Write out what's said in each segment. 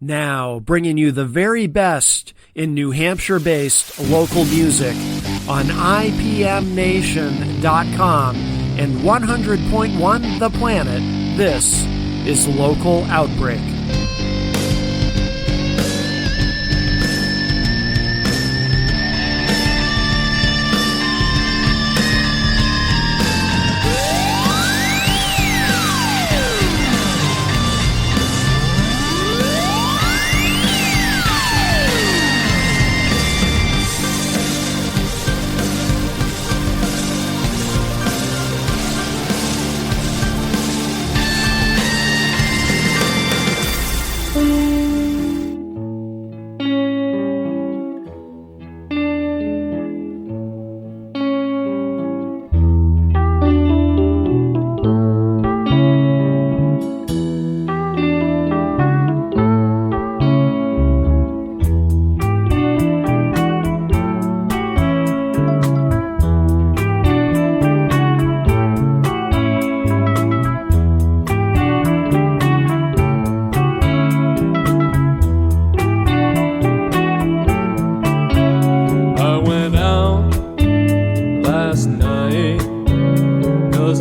Now, bringing you the very best in New Hampshire-based local music on IPMNation.com and 100.1 The Planet, this is Local Outbreak.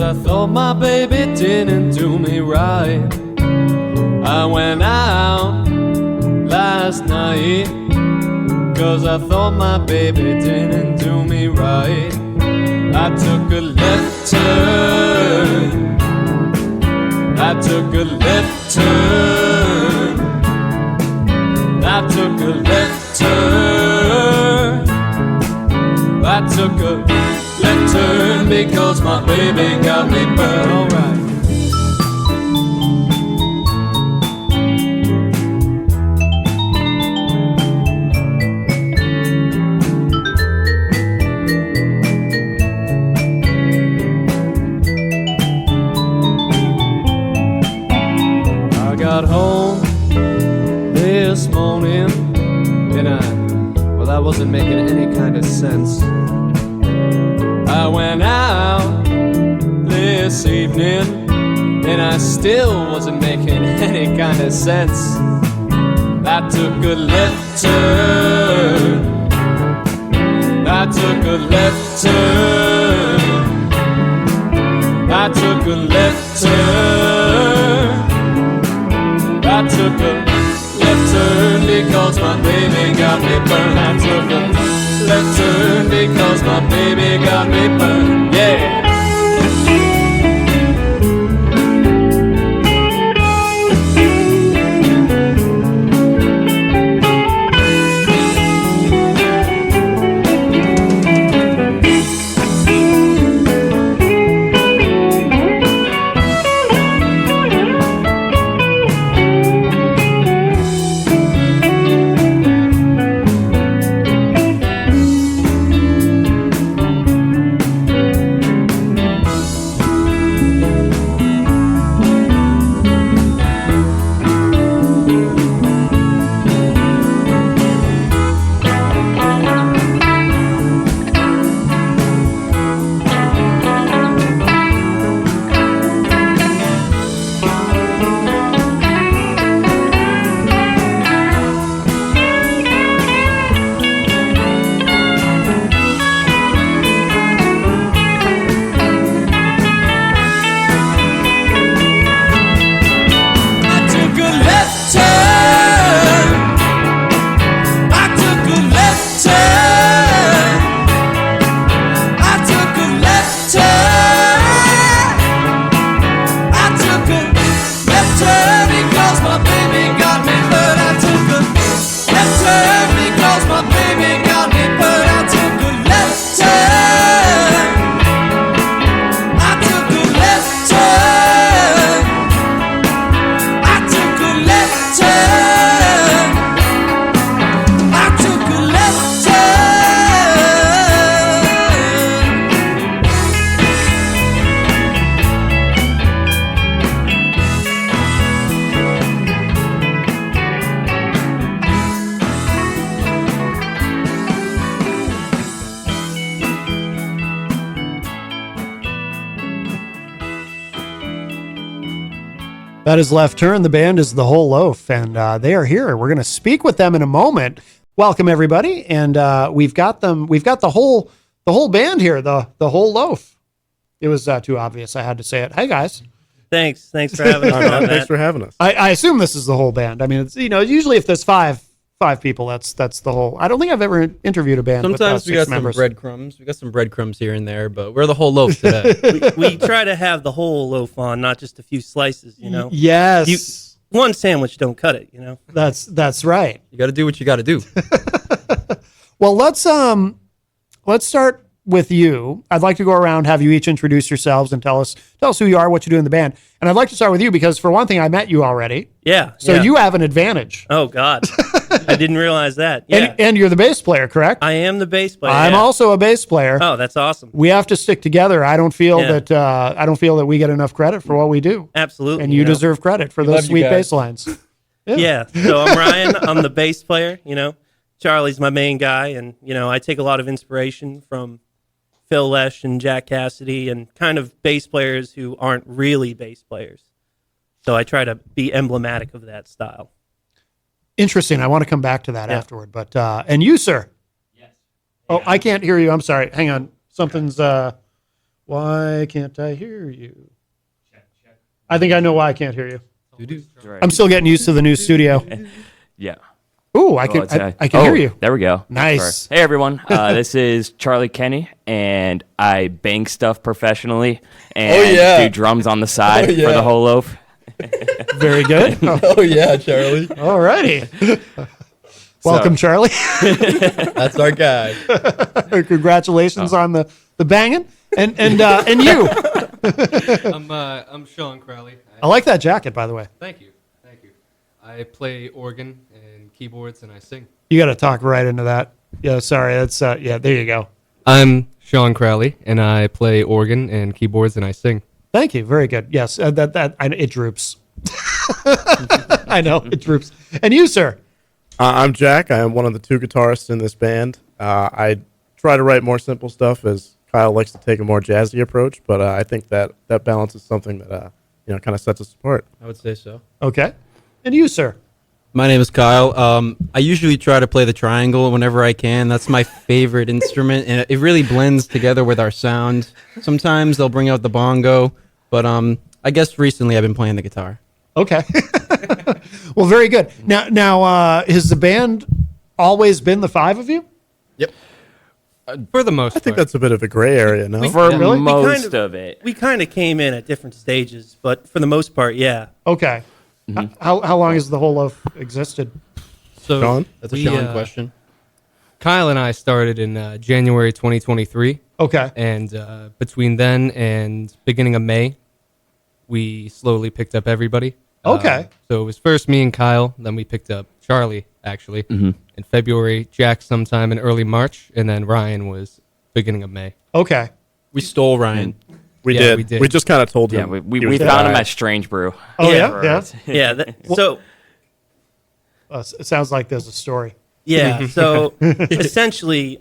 I thought my baby didn't do me right. I went out last night 'cause I thought my baby didn't do me right. I took a left turn, I took a left turn, I took a left turn, I took a left turn because my baby got me burned. Alright. I got home this morning and I wasn't making any kind of sense. I went out this evening and I still wasn't making any kind of sense. I took a left turn, I took a left turn, I took a left turn, I took a left turn because my baby got me burned. I took a left turn because my baby got me burned, yeah. That is Left Turn. The band is The Whole Loaf, and they are here. We're going to speak with them in a moment. Welcome, everybody, and we've got them. We've got the whole band here. The Whole Loaf. It was too obvious. I had to say it. Hey, guys. Thanks for having us. Thanks for having us. I assume this is the whole band. I mean, it's usually if there's five people, that's the whole. I don't think I've ever interviewed a band. Sometimes with, we got members. some breadcrumbs. We got some breadcrumbs here and there, but we're the whole loaf today. we try to have the whole loaf on, not just a few slices. Yes. One sandwich don't cut it. That's right. You got to do what you got to do. Well, let's start with you. I'd like to go around, have you each introduce yourselves and tell us who you are, what you do in the band. And I'd like to start with you because, for one thing, I met you already. Yeah. So you have an advantage. Oh God, I didn't realize that. Yeah. And you're the bass player, correct? I am the bass player. I'm also a bass player. Oh, that's awesome. We have to stick together. I don't feel that we get enough credit for what we do. Absolutely. And you deserve credit for those sweet bass lines. Yeah. So I'm Ryan. I'm the bass player. Charlie's my main guy, and I take a lot of inspiration from Phil Lesh and Jack Cassidy and kind of bass players who aren't really bass players. So I try to be emblematic of that style. Interesting. I want to come back to that afterward. But and you, sir? Yes. Oh, I can't hear you. I'm sorry. Hang on. Something's why can't I hear you? Check. I think I know why I can't hear you. I'm still getting used to the new studio. Yeah. Ooh, I can hear you. There we go. Nice. Hey, everyone. This is Charlie Kenny, and I bang stuff professionally and do drums on the side for the Whole Loaf. Very good. Oh, yeah, Charlie. All righty. Welcome, Charlie. That's our guy. Congratulations on the banging. And you. I'm Sean Crowley. I like that jacket, by the way. Thank you. I play organ and keyboards, and I sing. You got to talk right into that. Yeah, sorry. That's there you go. I'm Sean Crowley, and I play organ and keyboards, and I sing. Thank you. Very good. Yes, it droops. I know it droops. And you, sir? I'm Jack. I am one of the two guitarists in this band. I try to write more simple stuff, as Kyle likes to take a more jazzy approach. But I think that balance is something that kind of sets us apart. I would say so. Okay. And you, sir? My name is Kyle. I usually try to play the triangle whenever I can. That's my favorite instrument, and it really blends together with our sound. Sometimes they'll bring out the bongo, but I guess recently I've been playing the guitar. Okay. Well, very good. Now, has the band always been the five of you? Yep. For the most part. I think that's a bit of a gray area, no? For Really? most of it. We kind of came in at different stages, but for the most part, yeah. Okay. Mm-hmm. How long has the Whole Loaf existed? So Sean? That's a Sean question. Kyle and I started in January 2023. Okay. And between then and beginning of May, we slowly picked up everybody. Okay. So it was first me and Kyle, then we picked up Charlie, actually, in February, Jack sometime in early March, and then Ryan was beginning of May. Okay. We stole Ryan. We Yeah, did. We just kind of told Yeah, him. we found him at Strange Brew. Oh, yeah? Yeah. So... It sounds like there's a story. Yeah, so essentially,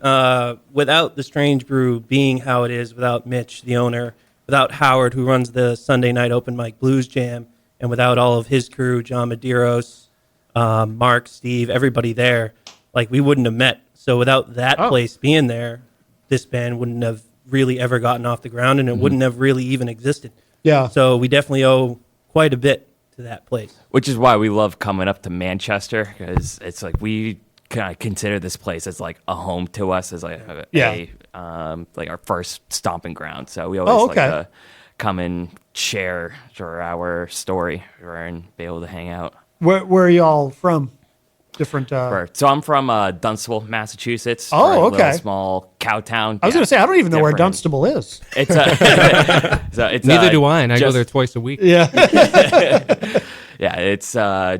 without the Strange Brew being how it is, without Mitch, the owner, without Howard, who runs the Sunday night open mic blues jam, and without all of his crew, John Medeiros, Mark, Steve, everybody there, we wouldn't have met. So without that place being there, this band wouldn't have really ever gotten off the ground, and it wouldn't have really even existed. Yeah. So we definitely owe quite a bit to that place. Which is why we love coming up to Manchester, because it's we kind of consider this place as a home to us, as our first stomping ground. So we always like to come and share our story and be able to hang out. Where are y'all from? Different. So I'm from Dunstable, Massachusetts. Oh, okay. A little small cow town. I was going to say, I don't even know where different. Dunstable is. It's Neither do I, and I go there twice a week. Yeah. Yeah, it's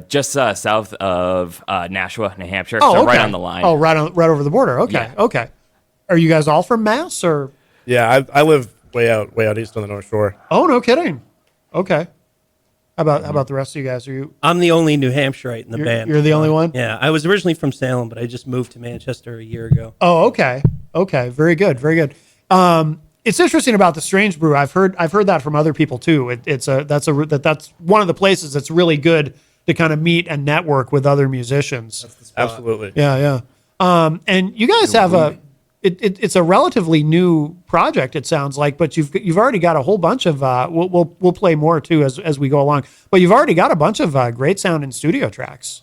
just south of Nashua, New Hampshire. Oh, so okay. right on the line. Oh, right over the border. Okay, Yeah. okay. Are you guys all from Mass or? Yeah, I live way out east on the North Shore. Oh, no kidding. Okay. How about the rest of you guys? Are you? I'm the only New Hampshireite in the band. You're the only one? Yeah, I was originally from Salem, but I just moved to Manchester a year ago. Oh, okay. Okay, very good, very good. It's interesting about the Strange Brew. I've heard that from other people too. That's one of the places that's really good to kind of meet and network with other musicians. Absolutely. Yeah. And you guys have it's a relatively new project, it sounds like, but you've already got a whole bunch of we'll play more too as we go along. But you've already got a bunch of great sounding studio tracks.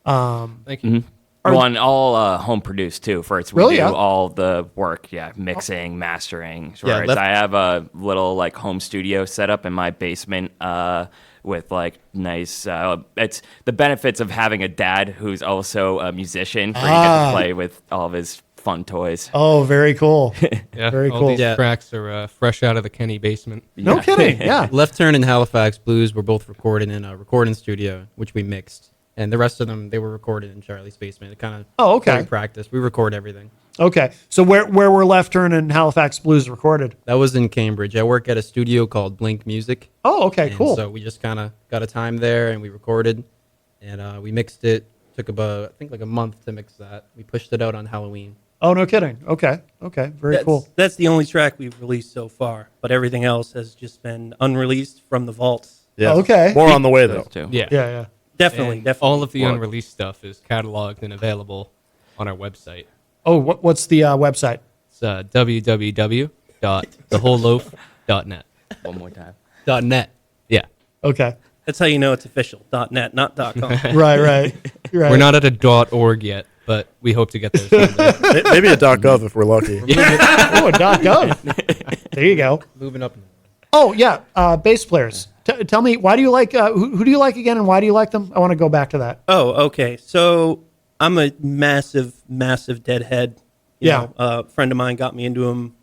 Thank you. One all home produced too. First, we Really? do Yeah. all the work. Yeah, mixing, mastering. Yeah, Whereas I have a little like home studio set up in my basement. With like nice, it's the benefits of having a dad who's also a musician, where you get to play with all of his fun toys. Oh, very cool. Yeah, Very all cool. these Yeah. tracks are fresh out of the Kenny basement. No kidding. Yeah. Left Turn and Halifax Blues were both recorded in a recording studio, which we mixed. And the rest of them, they were recorded in Charlie's basement. It kind of Oh, okay. we practice. We record everything. Okay. So where were Left Turn and Halifax Blues recorded? That was in Cambridge. I work at a studio called Blink Music. Oh, okay. And Cool. So we just kind of got a time there and we recorded. And we mixed it. Took about, I think, like a month to mix that. We pushed it out on Halloween. Oh, no kidding. Okay. Very cool. That's the only track we've released so far, but everything else has just been unreleased from the vaults. Yeah. Okay. More on the way, though. Those two. Yeah. Yeah. Definitely, And definitely. all of the unreleased stuff is cataloged and available on our website. Oh, what's the website? It's www.thewholeloaf.net. One more time. .net. Yeah. Okay. That's how you know it's official. .net, not .com. Right. We're not at a .org yet, but we hope to get there someday. Maybe a .gov if we're lucky. Oh, a .gov. There you go. Moving up. Oh, yeah. Bass players. Tell me, why do you like, who do you like again and why do you like them? I want to go back to that. Oh, okay. So I'm a massive Deadhead. You Yeah. know, a friend of mine got me into them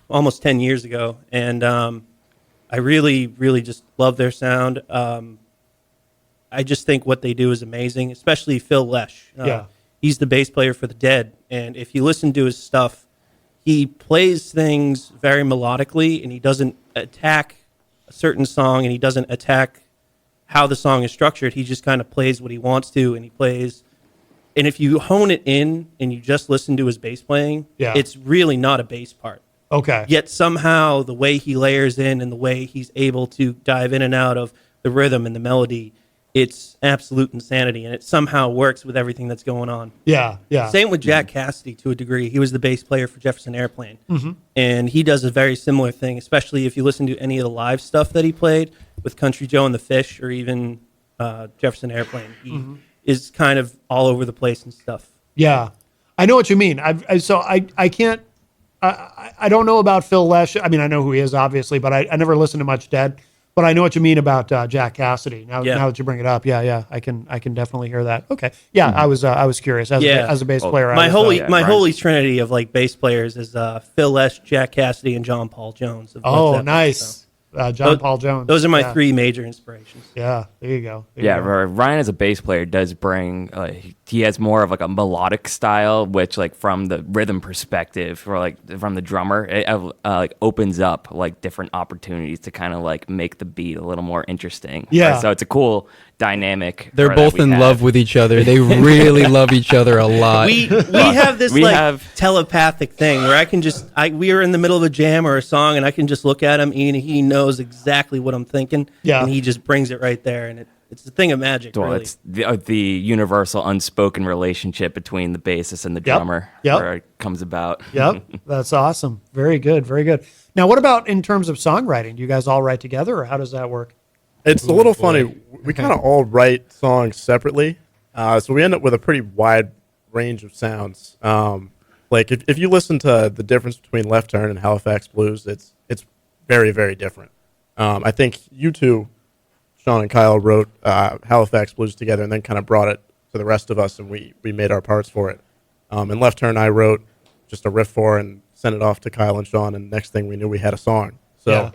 almost 10 years ago, and I really just love their sound. I just think what they do is amazing, especially Phil Lesh. Yeah. He's the bass player for the Dead, and if you listen to his stuff, he plays things very melodically, and he doesn't attack a certain song, and he doesn't attack how the song is structured. He just kind of plays what he wants to, and he plays. And if you hone it in and you just listen to his bass playing, Yeah. it's really not a bass part. Okay. Yet somehow the way he layers in and the way he's able to dive in and out of the rhythm and the melody, it's absolute insanity, and it somehow works with everything that's going on. Yeah. Same with Jack Cassidy to a degree. He was the bass player for Jefferson Airplane. Mm-hmm. And he does a very similar thing, especially if you listen to any of the live stuff that he played with Country Joe and the Fish or even Jefferson Airplane. He is kind of all over the place and stuff. Yeah. I know what you mean. I can't, I don't know about Phil Lesh. I mean, I know who he is, obviously, but I never listened to much Dead. But I know what you mean about Jack Cassidy. Now that you bring it up, yeah, I can definitely hear that. Okay, yeah, I was curious as a bass player. My Ryan. holy trinity of like bass players is Phil Lesh, Jack Cassidy, and John Paul Jones. Of Led Oh, Zeppelin. nice, So John Paul Jones. those are my Yeah. three major inspirations. Yeah, there you go. There Yeah, you go. Ryan as a bass player does bring. He has more of like a melodic style, which like from the rhythm perspective, or like from the drummer, it like opens up like different opportunities to kind of like make the beat a little more interesting. Yeah. So it's a cool dynamic. They're that both we in have. love with each other. They really love each other a lot. We have this We like have- telepathic thing where I can just we are in the middle of a jam or a song and I can just look at him and he knows exactly what I'm thinking. Yeah. And he just brings it right there, and it's a thing of magic. Well, really. it's the universal unspoken relationship between the bassist and the drummer Yep. where it comes about. Yep, that's awesome. Very good, very good. Now, what about in terms of songwriting? Do you guys all write together, or how does that work? It's a little funny. We kind of all write songs separately, so we end up with a pretty wide range of sounds. Like if you listen to the difference between Left Turn and Halifax Blues, it's very, very different. I think you two, Sean and Kyle, wrote Halifax Blues together and then kind of brought it to the rest of us, and we made our parts for it. And Left Turn I wrote just a riff for and sent it off to Kyle and Sean, and next thing we knew we had a song. So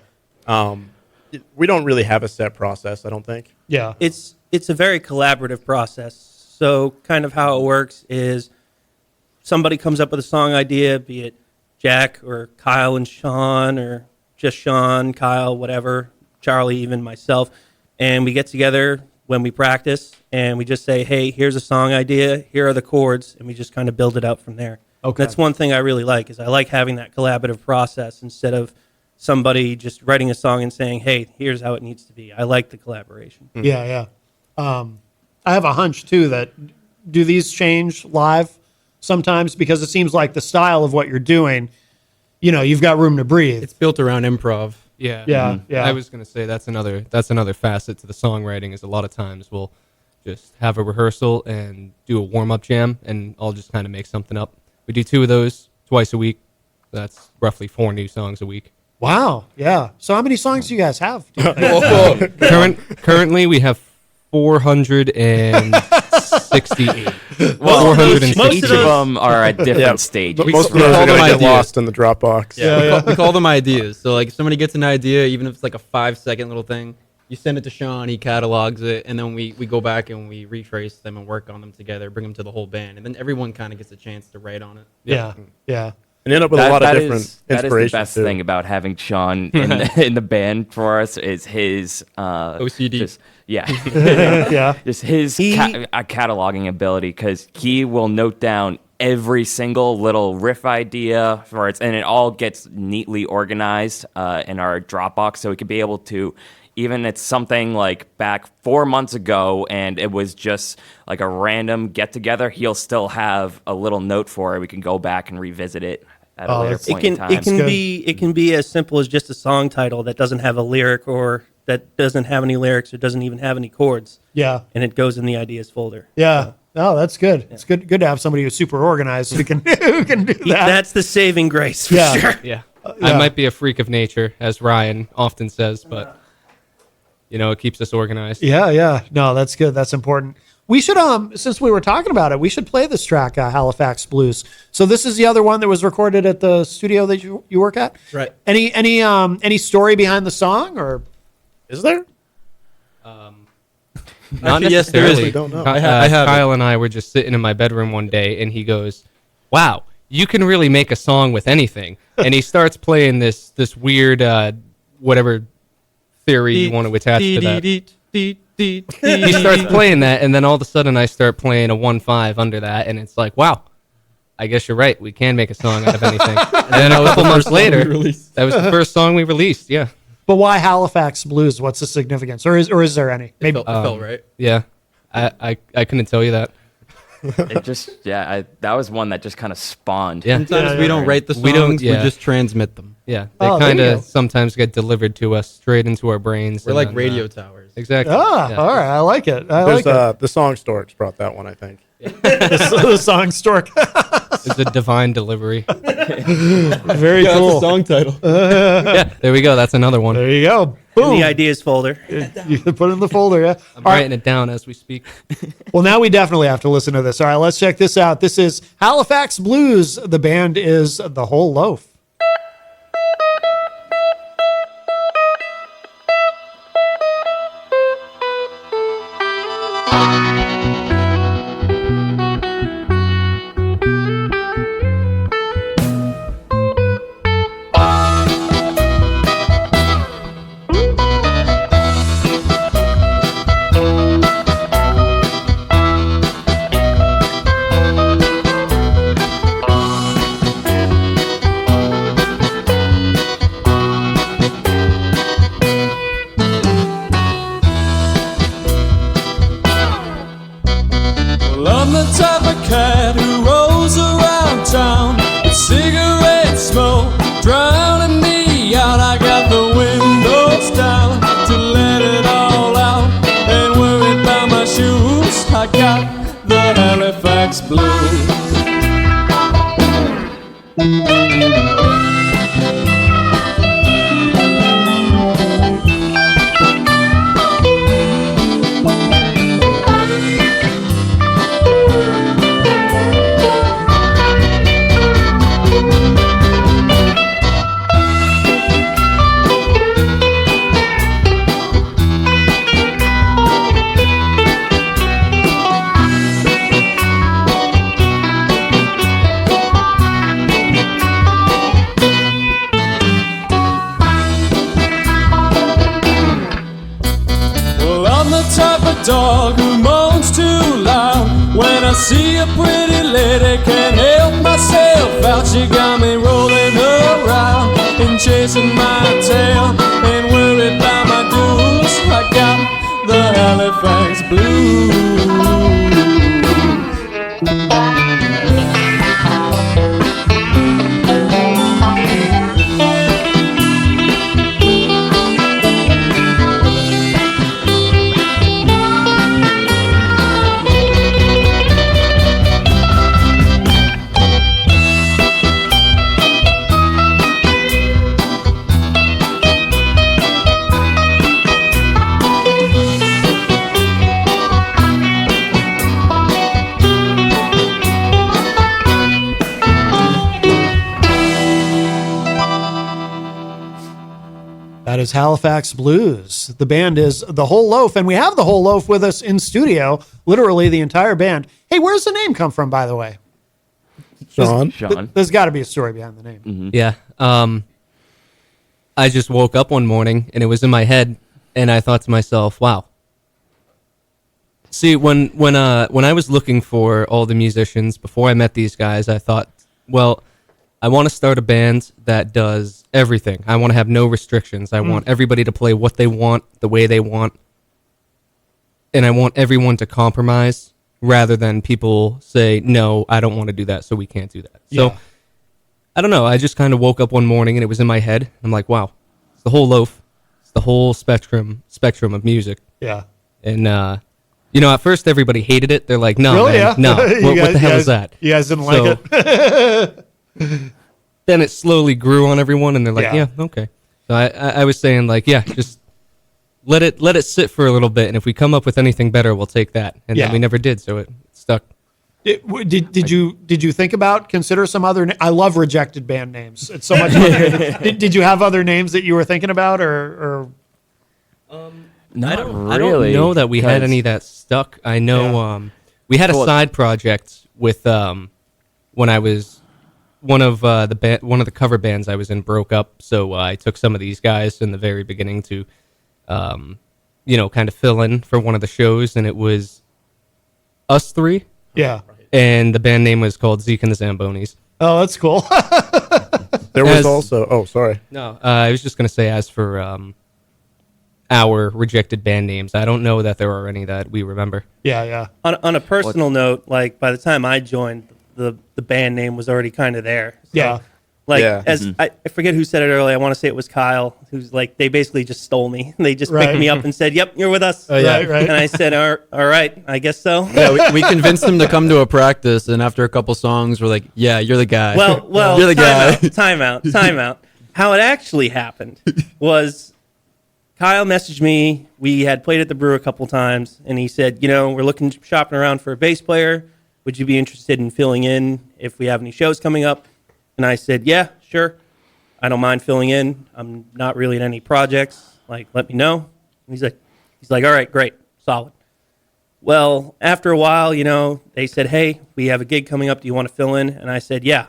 we don't really have a set process, I don't think. Yeah, It's a very collaborative process. So kind of how it works is somebody comes up with a song idea, be it Jack or Kyle and Sean or just Sean, Kyle, whatever, Charlie, even myself, and we get together when we practice and we just say, hey, here's a song idea, here are the chords, and we just kind of build it out from there. Okay. That's one thing I really like, is I like having that collaborative process instead of somebody just writing a song and saying, hey, here's how it needs to be. I like the collaboration. Yeah. I have a hunch too that do these change live sometimes, because it seems like the style of what you're doing, you've got room to breathe. It's built around improv. Yeah. Yeah. I was going to say that's another facet to the songwriting, is a lot of times we'll just have a rehearsal and do a warm-up jam, and I'll just kind of make something up. We do 2 of those twice a week. That's roughly 4 new songs a week. Wow. Yeah. So how many songs do you guys have? Do you think? Currently, we have 468. Well, 460. each of them are at different stages. Most of We those call are them going to get ideas. lost in the Dropbox. We call them ideas. So like if somebody gets an idea, even if it's like a 5-second little thing, you send it to Sean, he catalogs it, and then we go back and we retrace them and work on them together, bring them to the whole band, and then everyone kind of gets a chance to write on it. Yeah. And end up with a lot of different that is inspiration. the best too. thing about having Sean in the band for us, is his OCD. just his cataloging ability, because he will note down every single little riff idea for it, and it all gets neatly organized in our Dropbox, so we could be able to, even it's something like back 4 months ago and it was just like a random get together, he'll still have a little note for it. We can go back and revisit it at a later point in time. It can be as simple as just a song title that doesn't have a lyric, or that doesn't have any lyrics, or doesn't even have any chords. Yeah. And it goes in the ideas folder. Yeah. Oh, that's good. Yeah. It's good to have somebody who's super organized who can do that. That's the saving grace for sure. Yeah. I might be a freak of nature, as Ryan often says, but it keeps us organized. Yeah. No, that's good. That's important. We should, since we were talking about it, we should play this track, Halifax Blues. So this is the other one that was recorded at the studio that you work at. Right. Any story behind the song, or Is there? Not Yes, there is. necessarily. I don't know. I have Kyle and I were just sitting in my bedroom one day, and he goes, "Wow, you can really make a song with anything." And he starts playing this weird whatever theory you want to attach to that. He starts playing that, and then all of a sudden I start playing a 1/5 under that, and it's like, wow, I guess you're right. We can make a song out of anything. And then a couple months later, that was the first song we released. Yeah. but why Halifax Blues? What's the significance, or is there any? Maybe. It felt right. Yeah. I couldn't tell you that. It just, that was one that just kind of spawned. Yeah. Sometimes we don't write the songs, We don't- we yeah. just transmit them. Yeah. They Oh, there kind you go. of sometimes get delivered to us straight into our brains. We're and like then, radio towers. Exactly. Ah, Yeah. all right. I like it. There's the song storage brought that one, I think. the song stork. It's a divine delivery. Very cool. song title. Yeah. There we go. That's another one. There you go. In Boom. the ideas folder. You put it in the folder. Yeah. I'm All right. writing it down as we speak. Well, now we definitely have to listen to this. All right, let's check this out. This is Halifax Blues. The band is The Whole Loaf. Well, I'm the type of cat who rolls around town with cigarette smoke drowning me out. I got the windows down to let it all out. Ain't worried about my shoes. I got the Halifax Blues. Well, I'm the type of dog who moans too loud when I see a pretty lady, can't help myself. That is Halifax Blues. The band is The Whole Loaf, and we have The Whole Loaf with us in studio, literally the entire band. Hey, where's the name come from, by the way? Sean. There's got to be a story behind the name. Mm-hmm. Yeah. I just woke up one morning and it was in my head, and I thought to myself, "Wow." See, when I was looking for all the musicians before I met these guys, I thought, well, I want to start a band that does everything. I want to have no restrictions. I want everybody to play what they want, the way they want, and I want everyone to compromise rather than people say, "No, I don't want to do that, so we can't do that." So. Yeah. I don't know. I just kind of woke up one morning and it was in my head. I'm like, wow, it's the whole loaf. It's the whole spectrum of music. Yeah. And, at first everybody hated it. They're like, no, Really? man, Yeah. no. What the hell is that? You guys didn't like it? Then it slowly grew on everyone and they're like, Yeah. yeah, okay. So I was saying like, yeah, just let it sit for a little bit. And if we come up with anything better, we'll take that. And Yeah. then we never did. So it stuck. Did you think about consider some other? I love rejected band names. It's so much fun. Did you have other names that you were thinking about, or Not I don't really, know that we had 'cause- any that stuck. I know we had a Well, side project with when I was one of the cover bands I was in broke up, so I took some of these guys in the very beginning to kind of fill in for one of the shows, and it was us three, yeah? and the band name was called Zeke and the Zambonis. Oh, that's cool. There was As- also. Oh, sorry. No, I was just going to say, as for our rejected band names, I don't know that there are any that we remember. Yeah. On a personal note, like by the time I joined, the band name was already kind of there. So, Yeah. Like Yeah. I forget who said it earlier. I want to say it was Kyle, who's like they basically just stole me. They just Right. picked me up and said, "Yep, you're with us." yeah. Right. And I said, "All right, I guess so." Yeah, we convinced him to come to a practice, and after a couple songs, we're like, "Yeah, you're the guy." Well, you're the guy. time out. How it actually happened was Kyle messaged me. We had played at the Brew a couple times, and he said, we're shopping around for a bass player. Would you be interested in filling in if we have any shows coming up? And I said, yeah, sure. I don't mind filling in. I'm not really in any projects. Like, let me know. And he's like, all right, great, solid. Well, after a while, they said, hey, we have a gig coming up. Do you want to fill in? And I said, yeah.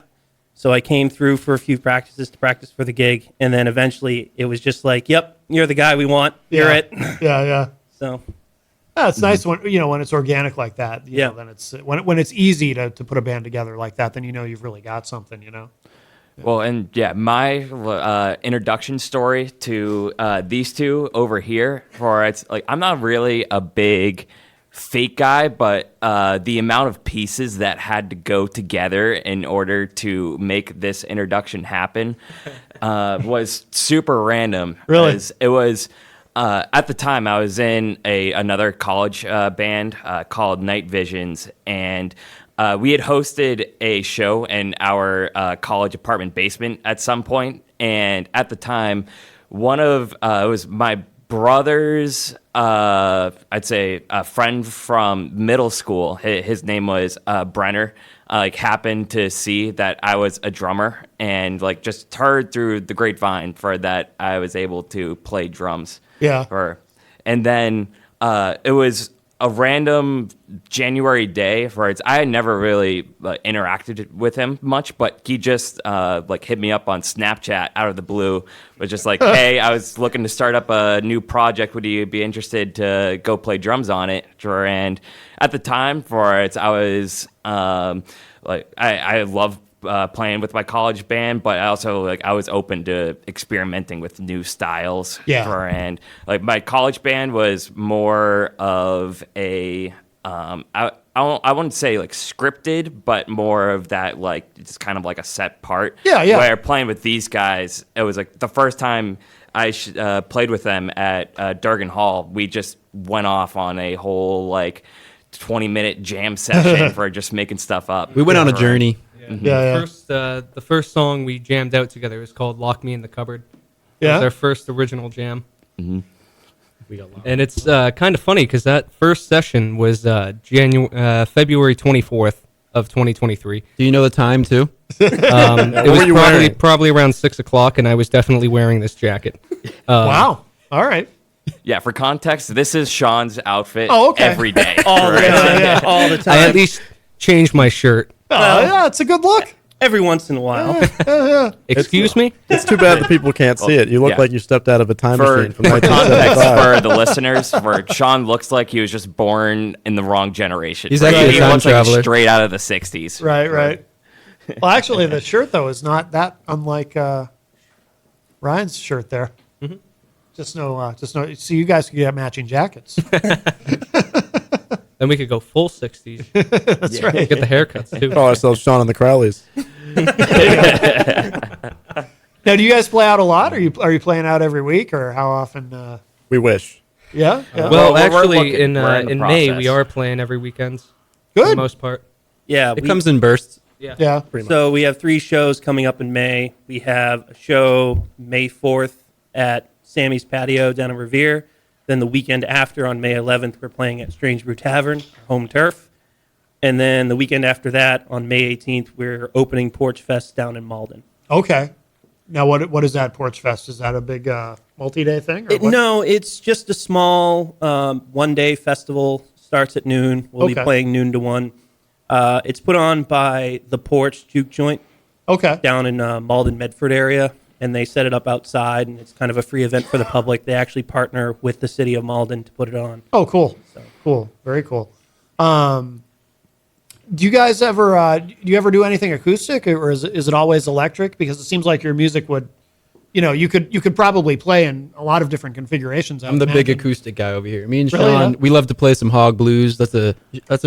So I came through for a few practices to practice for the gig. And then eventually it was just like, yep, you're the guy we want. You're it. Yeah. So It's nice when when it's organic like that. You know, then it's when it's easy to put a band together like that. Then you've really got something. Well, and yeah, my introduction story to these two over here, it's like I'm not really a big fake guy, but the amount of pieces that had to go together in order to make this introduction happen was super random. Really? It was. At the time, I was in another college band called Night Visions, and we had hosted a show in our college apartment basement at some point. And at the time, one of it was my brother's, I'd say, a friend from middle school. His name was Brenner. Happened to see that I was a drummer, and just heard through the grapevine that I was able to play drums. Yeah. And then it was a random January day I had never really interacted with him much, but he just hit me up on Snapchat out of the blue. Was just like, hey, I was looking to start up a new project. Would you be interested to go play drums on it? And at the time I was I love playing with my college band, but I also I was open to experimenting with new styles. Yeah. And my college band was more of a I wouldn't say like scripted, but more of that like it's kind of like a set part. Yeah. Where playing with these guys, it was like the first time I played with them at Durgan Hall. We just went off on a whole like 20-minute jam session for just making stuff up. We went on a journey. Yeah. The first song we jammed out together was called "Lock Me in the Cupboard." It Yeah. was our first original jam. We got lost. And it's kind of funny because that first session was February 24th of 2023. Do you know the time too? It were was you wearing? probably around 6 o'clock, and I was definitely wearing this jacket. Wow. All right. Yeah, for context, this is Sean's outfit Oh, okay. every day. All the time. All the I time. at least changed my shirt. Oh, yeah, it's a good look. Every once in a while. Excuse me? It's too bad the people can't see it. You look Yeah. like you stepped out of a time For machine from context 1975. for the listeners, where Sean looks like he was just born in the wrong generation. He's Right? actually a He time looks like traveler. straight out of the 60s. Right. Well, actually, the shirt though is not that unlike Ryan's shirt there. Just no. So you guys could get matching jackets. Then we could go full 60s. That's right. Get the haircuts, too. Call ourselves Sean and the Crowleys. Now, do you guys play out a lot? Are you playing out every week, or how often? We wish. Yeah. Well, we're actually, looking- in we're in the May, process. we are playing every weekend for the Good. most part. Yeah. It comes in bursts. Yeah. So we have 3 shows coming up in May. We have a show May 4th at Sammy's Patio down in Revere. Then the weekend after, on May 11th, we're playing at Strange Brew Tavern, home turf. And then the weekend after that, on May 18th, we're opening Porch Fest down in Malden. Okay. Now, what is that Porch Fest? Is that a big multi-day thing? Or what? No, it's just a small one-day festival. Starts at noon. We'll be Okay. playing noon to 1. It's put on by The Porch Juke Joint Okay. down in Malden, Medford area, and they set it up outside, and it's kind of a free event for the public. They actually partner with the city of Malden to put it on. Oh, cool. Cool. Very cool. Do you guys ever do anything acoustic, or is it always electric? Because it seems like your music would, you could probably play in a lot of different configurations. I'm the big acoustic guy over here. Me and Really, Sean, huh? we love to play some hog blues. That's a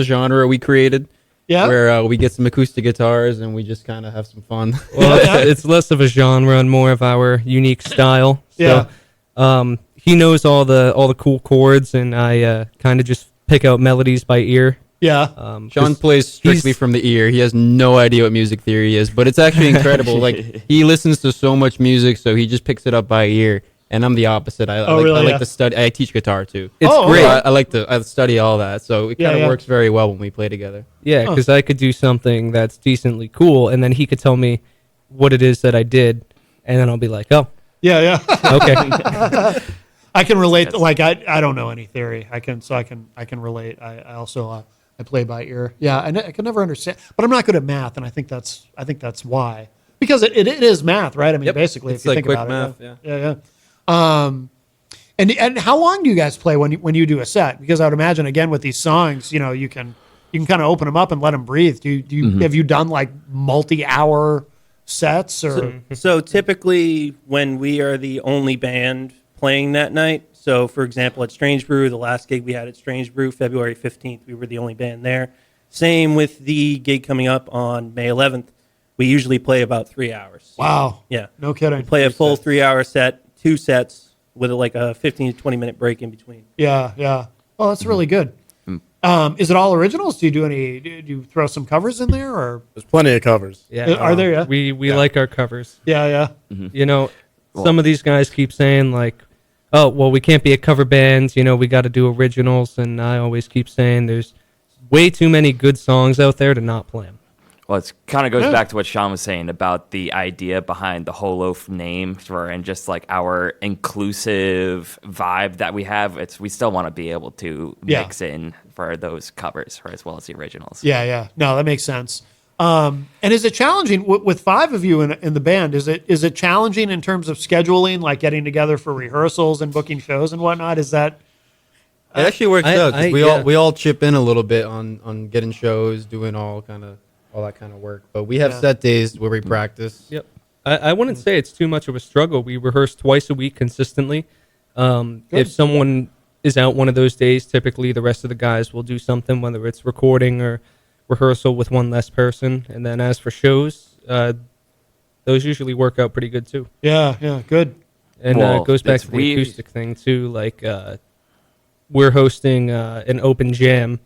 genre we created. Yeah. Where we get some acoustic guitars and we just kind of have some fun. Well, it's less of a genre and more of our unique style. So, he knows all the cool chords, and I kind of just pick out melodies by ear. Yeah. Sean plays strictly from the ear. He has no idea what music theory is, but it's actually incredible. Like, he listens to so much music, so he just picks it up by ear. And I'm the opposite. I really? like Yeah. to study. I teach guitar too. It's Oh, great. okay. I study all that, so it kind of Yeah. works very well when we play together. Yeah, because I could do something that's decently cool, and then he could tell me what it is that I did, and then I'll be like, oh, Yeah. okay. I can relate. Like I don't know any theory. I can relate. I also I play by ear. Yeah, I can never understand. But I'm not good at math, and I think that's why. Because it is math, right? I mean, Yep. basically, It's if you like think quick about math, it. Yeah. And how long do you guys play when you do a set? Because I would imagine, again, with these songs, you can kind of open them up and let them breathe. Have you done like multi-hour sets or? So typically, when we are the only band playing that night, so for example, at Strange Brew, the last gig we had at Strange Brew, February 15th, we were the only band there. Same with the gig coming up on May 11th. We usually play about 3 hours. Wow. Yeah. No kidding. We play a full 3-hour set, 2 sets, with like a 15 to 20-minute break in between. Yeah. Oh, that's really good. Is it all originals? Do you throw some covers in there or? There's plenty of covers. Yeah, Are there? Yeah. we like our covers. Yeah. Some of these guys keep saying like, oh, well, we can't be a cover band. We got to do originals, and I always keep saying there's way too many good songs out there to not play them. Well, it kind of goes back to what Sean was saying about the idea behind the whole Loaf name and just like our inclusive vibe that we have. We still want to be able to mix in for those covers as well as the originals. Yeah. No, that makes sense. And is it challenging with 5 of you in the band? Is it challenging in terms of scheduling, like getting together for rehearsals and booking shows and whatnot? Is that? It actually works out 'cause yeah. we all chip in a little bit on getting shows, doing all that kind of work. But we have set days where we practice. Yep. I wouldn't say it's too much of a struggle. We rehearse twice a week consistently. If someone is out one of those days, typically the rest of the guys will do something, whether it's recording or rehearsal with one less person. And then as for shows, those usually work out pretty good too. Yeah, good. And it goes back to the acoustic thing too. Like we're hosting an open jam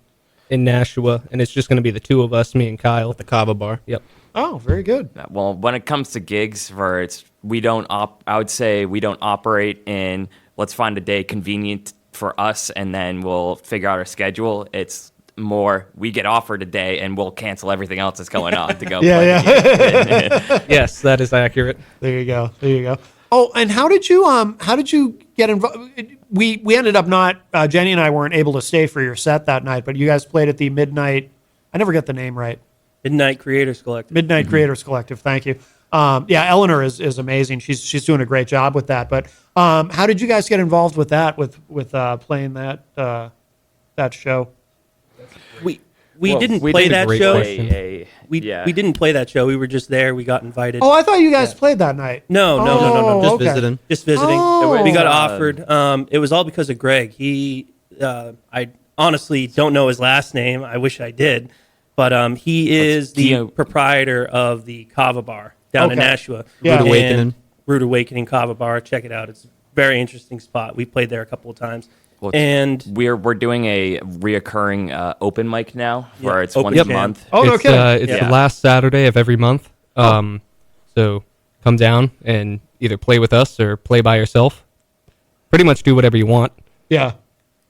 in Nashua, and it's just going to be the two of us, me and Kyle. At the Kava Bar. Yep. Oh, very good. Well, when it comes to gigs, I would say we don't operate in let's find a day convenient for us and then we'll figure out our schedule. It's more we get offered a day and we'll cancel everything else that's going on to go play the gig. Yes, that is accurate. There you go. Oh, and how did you get involved? We ended up not Jenny and I weren't able to stay for your set that night, but you guys played at the Midnight. I never get the name right. Midnight Creators Collective. Midnight Creators Collective. Thank you. Eleanor is amazing. She's doing a great job with that. But how did you guys get involved with that? With playing that show? We didn't play that show. We Yeah. didn't play that show. We were just there. We got invited. Oh, I thought you guys played that night. No. Oh, Just okay. Visiting. Just visiting. Oh. We got offered. It was all because of Greg. I honestly don't know his last name. I wish I did, but he is the proprietor of the Kava Bar down in Okay. Nashua. Yeah. Rude Awakening. Rude Awakening Kava Bar. Check it out. It's a very interesting spot. We played there a couple of times. Well, And we're doing a reoccurring open mic now where Yeah, it's open once a jam. month. Oh, It's, okay. it's Yeah. the last Saturday of every month. So come down and either play with us or play by yourself. Pretty much do whatever you want. Yeah.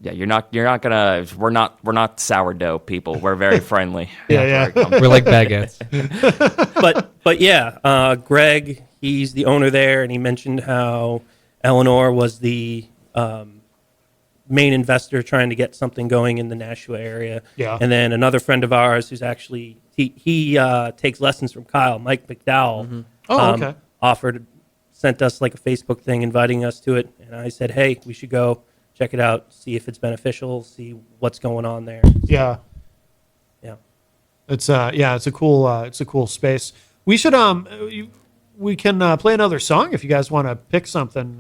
Yeah, you're not gonna. We're not sourdough people. We're very friendly. Yeah. We're like baguettes. but yeah, Greg, he's the owner there, and he mentioned how Eleanor was the main investor trying to get something going in the Nashua area. Yeah. And then another friend of ours who's actually he takes lessons from Kyle, Mike McDowell. Oh, okay. Sent us like a Facebook thing inviting us to it, and I said, hey, we should go check it out, see if it's beneficial, see what's going on there. Yeah. Yeah. It's a cool space. We should we can play another song if you guys want to pick something.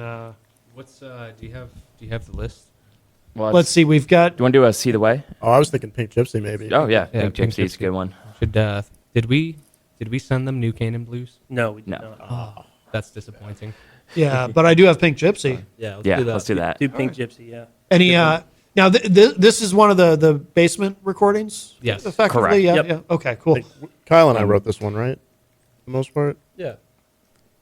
What's do you have the list? Well, Let's see. We've got. Do you want to do a See the Way? Oh, I was thinking Pink Gypsy maybe. Oh yeah, Yeah, Pink Pink Gypsy's a Gypsy. good one. Should did we send them New Canaan Blues? No, we did No. not. Oh, that's disappointing. Yeah, but I do have Pink Gypsy. Yeah, Yeah, let's do that. Do Pink Gypsy, yeah. Any now this is one of the basement recordings. Yes. Effectively. Correct. Yeah. Yep. Yeah. Okay. Cool. Kyle and I wrote this one, right? For the most part. Yeah.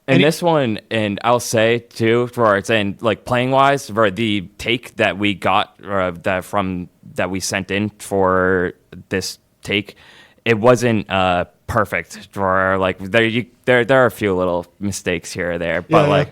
And this one, and I'll say too, for it's in like playing wise, for the take that we got that we sent in for this take, it wasn't perfect. For like there are a few little mistakes here or there, but Yeah. like.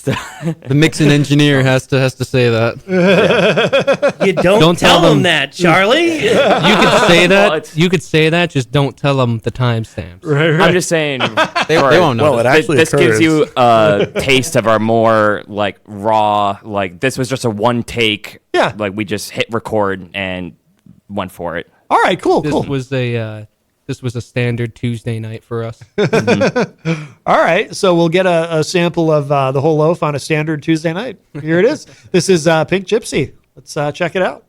The mixing engineer has to say that. You don't tell tell them them. that, Charlie. You could say Well, that. it's- You could say that. Just don't tell them the timestamps. I'm just saying. They won't know. Well, it actually this gives occurs. you a taste of our more like raw. Like this was just a one take. Yeah. Like we just hit record and went for it. All right. Cool. This was a standard Tuesday night for us. All right. So we'll get a sample of the whole loaf on a standard Tuesday night. Here it is. This is Pink Gypsy. Let's check it out.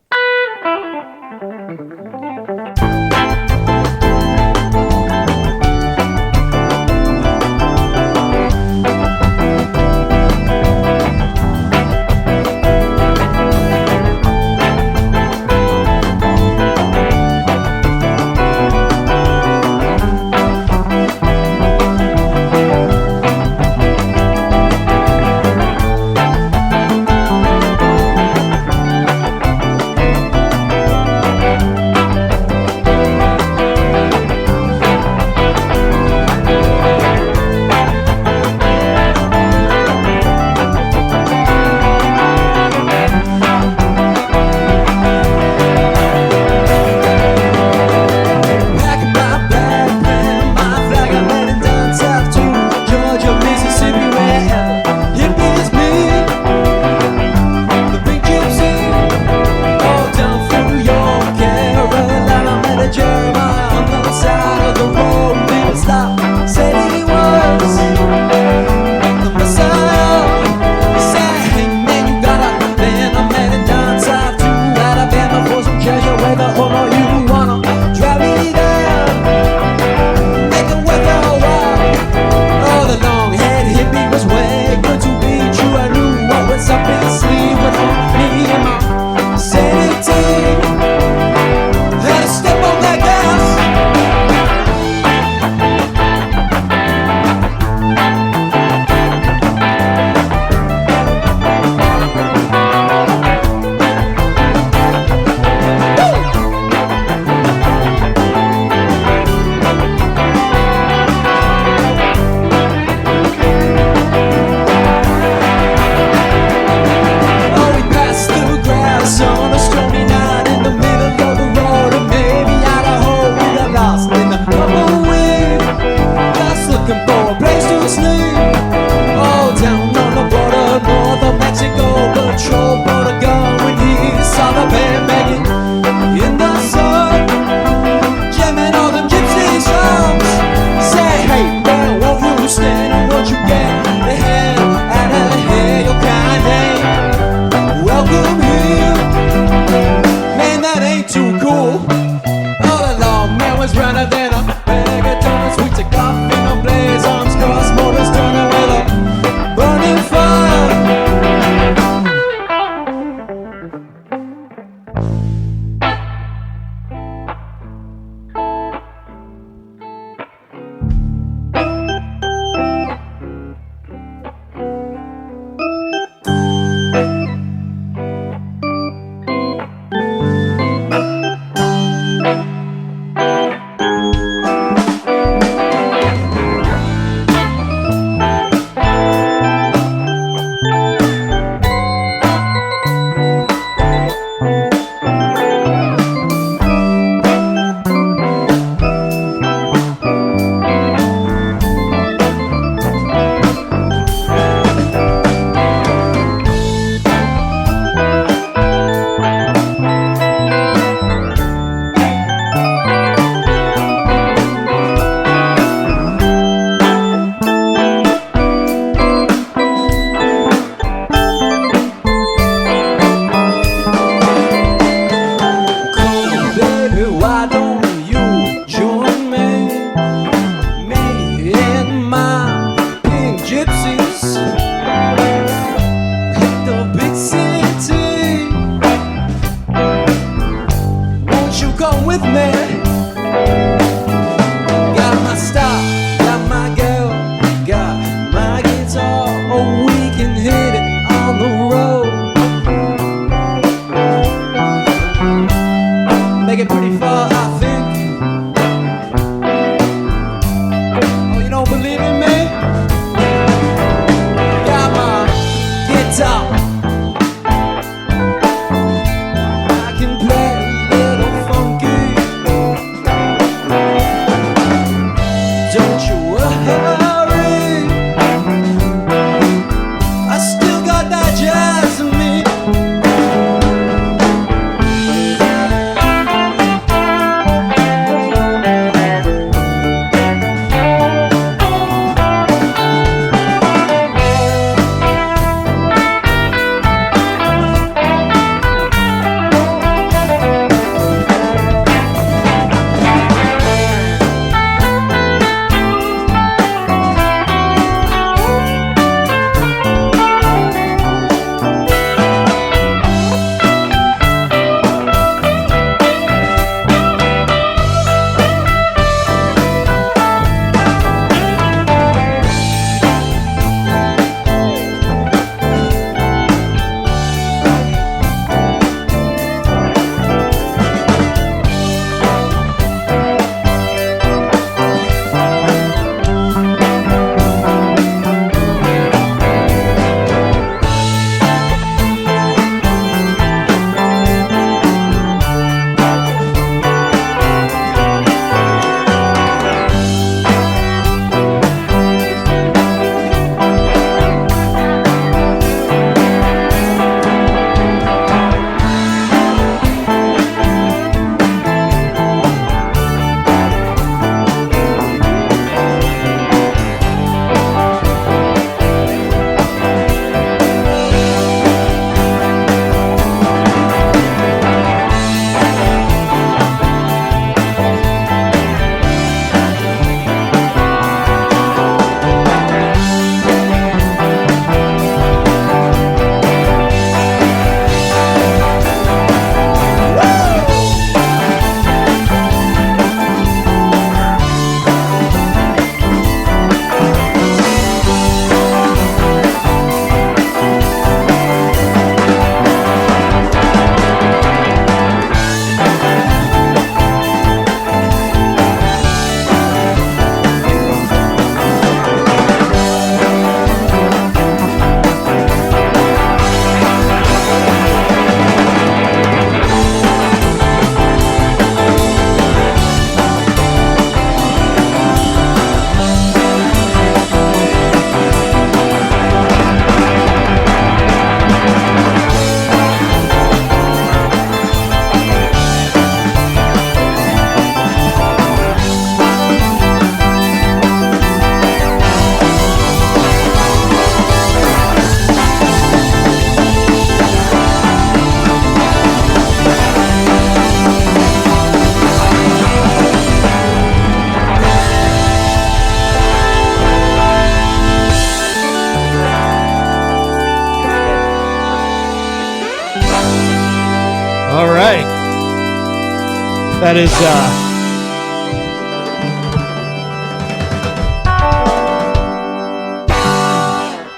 That is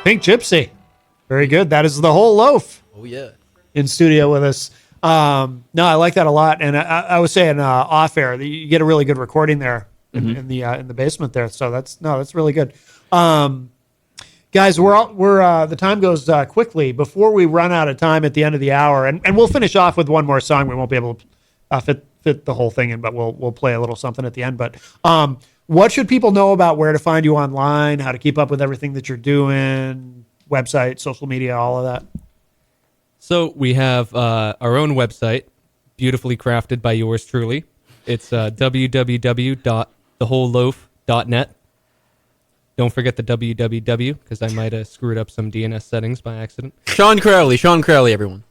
Pink Gypsy. Very good. That is the whole loaf. Oh yeah. In studio with us. No, I like that a lot. And I was saying off air, you get a really good recording there in the basement there. So that's really good. Guys, we're the time goes quickly. Before we run out of time at the end of the hour, and we'll finish off with one more song. We won't be able to fit the whole thing in, but we'll play a little something at the end. But what should people know about where to find you online, how to keep up with everything that you're doing, website, social media, all of that? So we have our own website, beautifully crafted by yours truly. It's www.thewholeloaf.net. Don't forget the www, because I might have screwed up some DNS settings by accident. Sean Crowley, everyone.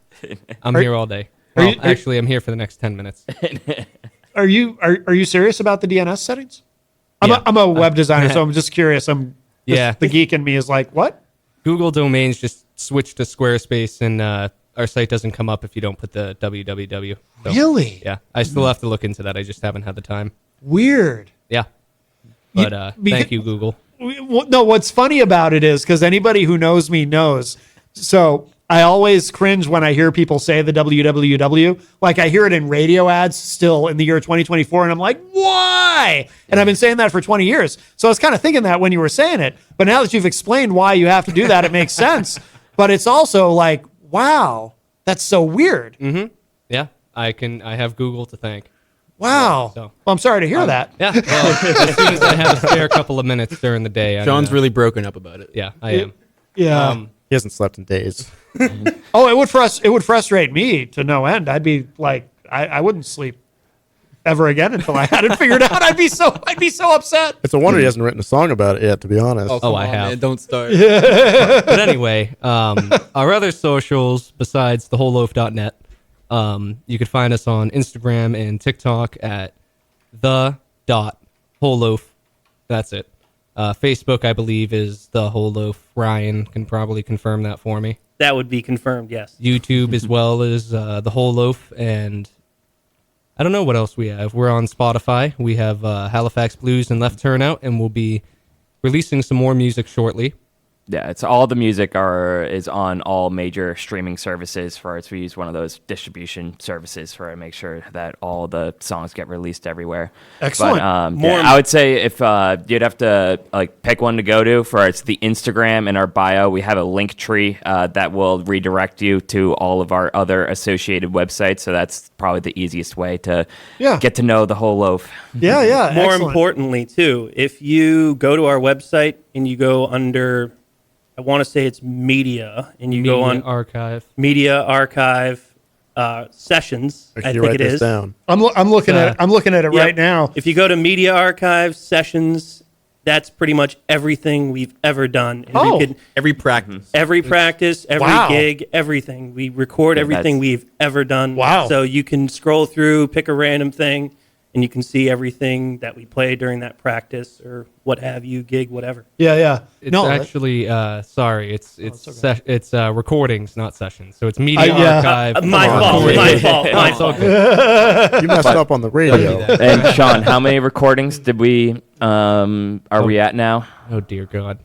I'm here all day. Well, actually, I'm here for the next 10 minutes. Are you serious about the DNS settings? Yeah. I'm a web designer, so I'm just curious. The geek in me is like, what? Google domains just switched to Squarespace, and our site doesn't come up if you don't put the www. So, Really? Yeah. I still have to look into that. I just haven't had the time. Weird. Yeah. But thank you, Google. No, what's funny about it is because anybody who knows me knows. So I always cringe when I hear people say the www. Like I hear it in radio ads still in the year 2024, and I'm like, why? And I've been saying that for 20 years. So I was kind of thinking that when you were saying it. But now that you've explained why you have to do that, it makes sense. But it's also like, wow, that's so weird. Mm-hmm. Yeah. I have Google to thank. Wow. So. Well, I'm sorry to hear that. Yeah. Well, as soon as I have a spare couple of minutes during the day. Sean's really broken up about it. Yeah, I am. Yeah. He hasn't slept in days. Oh, it would frustrate me to no end. I'd be like, I wouldn't sleep ever again until I had it figured out. I'd be so upset. It's a wonder he hasn't written a song about it yet, to be honest. Oh, I have. Man, don't start. But anyway, our other socials besides thewholeloaf.net, you could find us on Instagram and TikTok at the.wholeloaf. That's it. Facebook, I believe, is The Whole Loaf. Ryan can probably confirm that for me. That would be confirmed, yes. YouTube as well as The Whole Loaf, and I don't know what else we have. We're on Spotify. We have Halifax Blues and Left Turn Out, and we'll be releasing some more music shortly. Yeah, it's all the music is on all major streaming services. We use one of those distribution services to make sure that all the songs get released everywhere. Excellent. But, I would say if you'd have to pick one to go to it's the Instagram in our bio. We have a link tree that will redirect you to all of our other associated websites. So that's probably the easiest way to get to know the whole loaf. Yeah. More Excellent. importantly, too, if you go to our website and you go under, I want to say it's media, and you go on media archive sessions. Actually, I think write it this is. down. I'm looking at it. I'm looking at it right now. If you go to media archive sessions, that's pretty much everything we've ever done. And Every practice. every practice, every Wow. gig, everything. We record everything we've ever done. Wow. So you can scroll through, pick a random thing, and you can see everything that we play during that practice or what have you, gig, whatever. Yeah. It's actually, sorry, it's recordings, not sessions. So it's media yeah. archive. My fault. It's all good. You messed up on the radio. And Sean, how many recordings did we are we at now? Oh, dear God.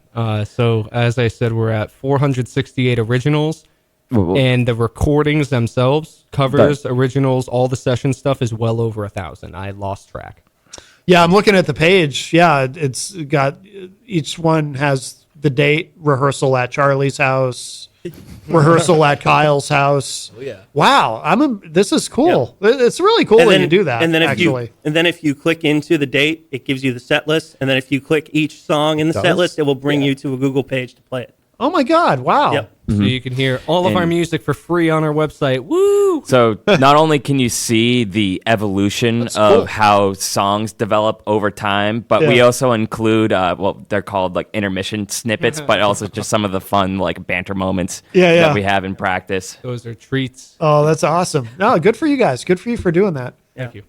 So as I said, we're at 468 originals. And the recordings themselves, covers, originals, all the session stuff is well over 1,000. I lost track. Yeah, I'm looking at the page. Yeah, it's got each one has the date, rehearsal at Charlie's house, rehearsal at Kyle's house. Oh yeah. Wow, this is cool. It's really cool when you do that. And then if you click into the date, it gives you the set list. And then if you click each song in the set list, it will bring you to a Google page to play it. Oh my God! Wow. Yep. So you can hear all of our music for free on our website. Woo! So not only can you see the evolution of how songs develop over time, but we also include, they're called intermission snippets, but also just some of the fun banter moments that we have in practice. Those are treats. Oh, that's awesome. No, good for you guys. Good for you for doing that. Thank you.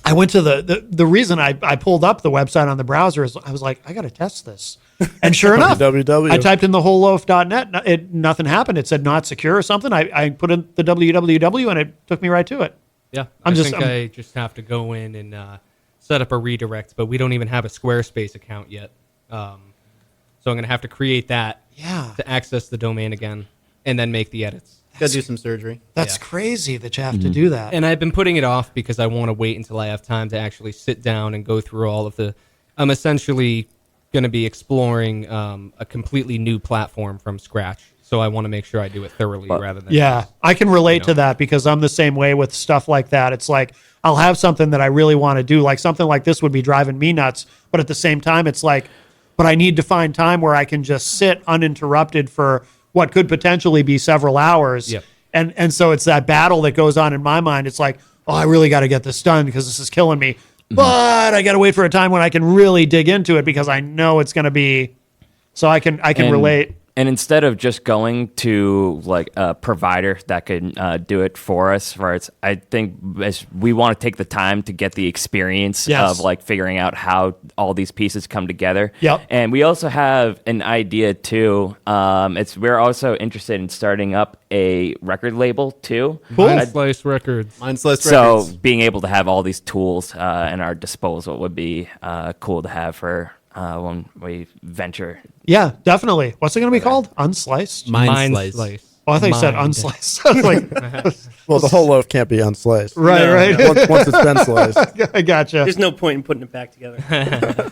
I went to the reason I pulled up the website on the browser is I was like, I got to test this. And sure enough, I typed in thewholeloaf.net. Nothing happened. It said not secure or something. I put in the www and it took me right to it. Yeah, I'm I just have to go in and set up a redirect, but we don't even have a Squarespace account yet. So I'm going to have to create that to access the domain again and then make the edits. Got to do some surgery. That's crazy that you have to do that. And I've been putting it off because I want to wait until I have time to actually sit down and go through all of the... I'm essentially going to be exploring a completely new platform from scratch. So I want to make sure I do it thoroughly rather than... Yeah, I can relate to that because I'm the same way with stuff like that. It's like I'll have something that I really want to do. Like something like this would be driving me nuts. But at the same time, it's like, but I need to find time where I can just sit uninterrupted for what could potentially be several hours. Yep. And so it's that battle that goes on in my mind. It's like, oh, I really got to get this done because this is killing me. But I got to wait for a time when I can really dig into it because I know it's going to be, so I can relate. And instead of just going to like a provider that can do it for us, I think we want to take the time to get the experience of like figuring out how all these pieces come together. Yep. And we also have an idea too. We're also interested in starting up a record label too. Cool. Mind Slice Records. So being able to have all these tools at our disposal would be cool to have for when we venture. Yeah, definitely. What's it going to be called? Unsliced? Mind Slice. Oh, I thought you said unsliced. I was like, Well, the whole loaf can't be unsliced. right. Once it's been sliced. I gotcha. There's no point in putting it back together.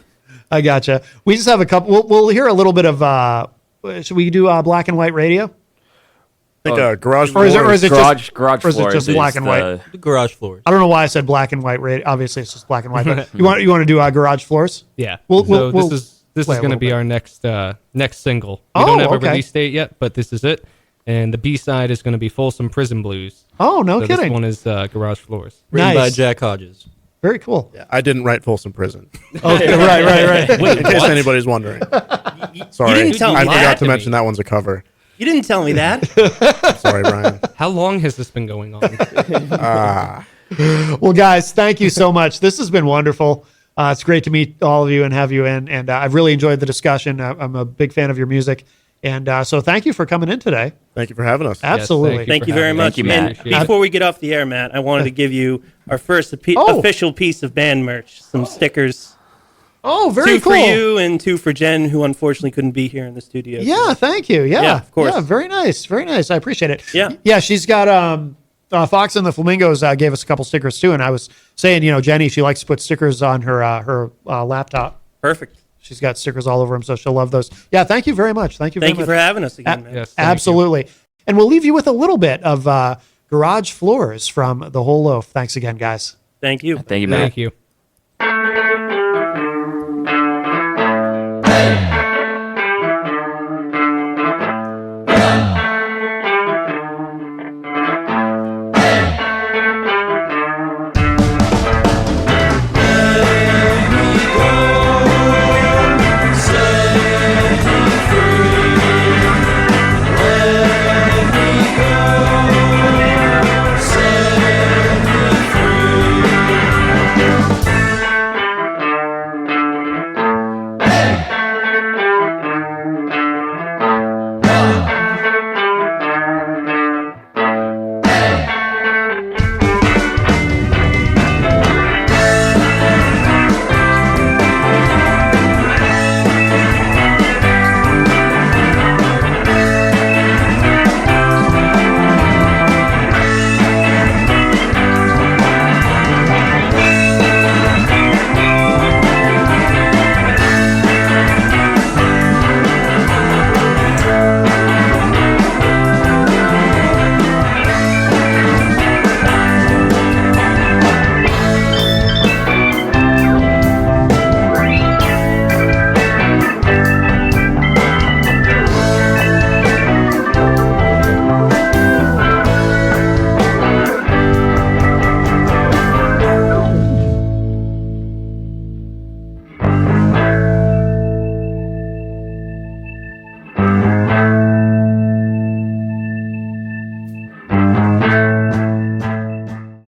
I gotcha. We just have a couple. We'll hear a little bit of. Should we do black and white radio? I think garage Or is it Garage or is it floors just is black and white? The garage floors. I don't know why I said black and white radio. Obviously, it's just black and white. But you want to do garage floors? Yeah. We'll This is play a going to little be bit. our next single. We Oh, don't have a okay. release date yet, but this is it. And the B-side is going to be Folsom Prison Blues. Oh, no So kidding. This one is Garage Floors. Written by Nice. Jack Hodges. Very cool. Yeah, I didn't write Folsom Prison. Okay, right. In case anybody's wondering. Sorry, didn't tell I me forgot that to to mention me. that one's a cover. You didn't tell me that. Sorry, Brian. How long has this been going on? Well, guys, thank you so much. This has been wonderful. It's great to meet all of you and have you in. And I've really enjoyed the discussion. I'm a big fan of your music. And so thank you for coming in today. Thank you for having us. Absolutely. Thank for you very having much. Thank you, Matt. And before we get off the air, Matt, I wanted to give you our first official piece of band merch, some stickers. Oh, very Two cool. for you and two for Jen, who unfortunately couldn't be here in the studio. Yeah, thank you. Yeah, of course. Yeah, very nice. Very nice. I appreciate it. Yeah. She's got Fox and the Flamingos gave us a couple stickers too, and I was saying, Jenny, she likes to put stickers on her laptop. Perfect. She's got stickers all over them, so she'll love those. Yeah, thank you very much. Thank you very much. for having us again, man. Yes, thank you. Absolutely. And we'll leave you with a little bit of Garage Floors from The Whole Loaf. Thanks again, guys. Thank you. Thank you, Matt. Thank you.